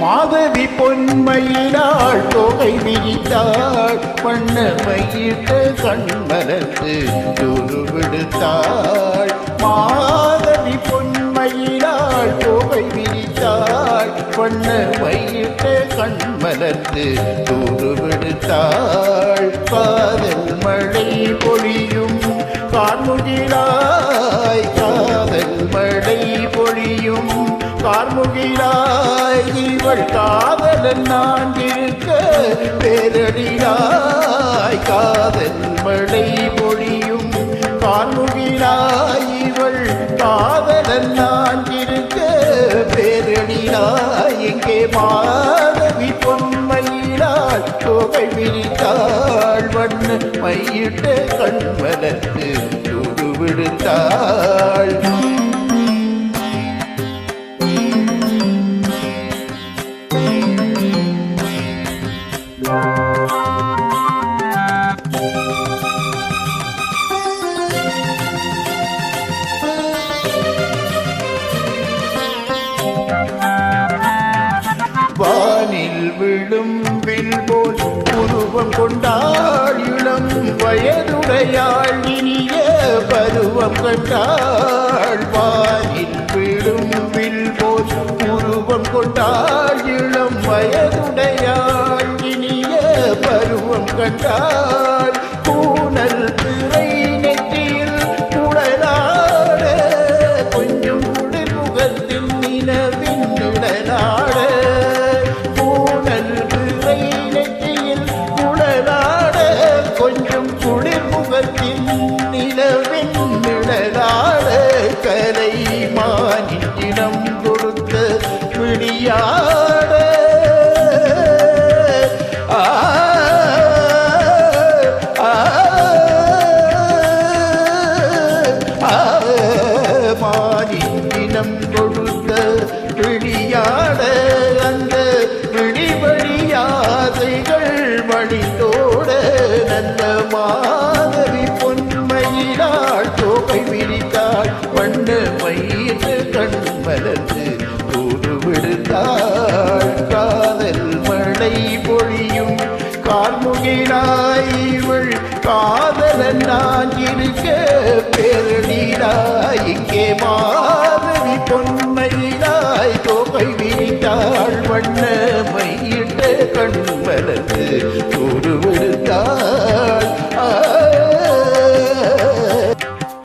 மாதவி பொன்மையினாள் தொகை விரித்தாள் வண்ணமையிட்ட கண்மலர்ந்து துருவிடுத்தாள். மாதவி பொன்மையினாள் தொகை விரித்தாள் வண்ணமையிட்ட கண்மலர்ந்து துருவிடுத்தாள். காதல் மழை பொழியும் கார்முகிலாய், காதல் மழை பொழியும் கார்முகிலாய், இவள் காதலன் நான் இருக்க பேரடியாய். காதல் மழை பொழியும் கார்முகிலாய், இவள் காதலன் நான் இருக்க பேரடியாய். இங்கே மாதவி பொன்மையிலாள் தொகை விரித்தாள் வண்ண மையிட்ட கண்மலர்ந்து துருவிடுத்தாள். வானில் விழும் வில் போல் உருவம் கொண்டாள், இளம் வயதுடையாள் இனிய பருவம் கண்டாள். வானில் விழும் வில் போல் உருவம் கொண்டாள், இளம் வயதுடையாள் இனிய பருவம் கண்டாள். கூனல் பிறை நெற்றியில் குடலாட, கொஞ்சம் குளிர் முகத்தின் நிலவின் நிழலாட. கொஞ்சம் குளிர் முகத்தின் நிலவின் நிழலாட, கலை மானிடம் கொடுத்த விழியாட. மானிடம் கொடுத்த விழியாட, அந்த விழி வழியாதைகள் வழித்தோட. நல்ல மாதவி பொன்மையினாள் தொகை விரித்தாள் வண்ண மயிறு கண்மலர்ந்து துருவிடுத்தாள். காதல் மழை பொழியும் கார்முகிலாய், இவள் காதலன் நான் இருக்க பேரடியாய். இங்கே மாதவி பொன்மையினாய் தொகை விரித்தாள் வண்ண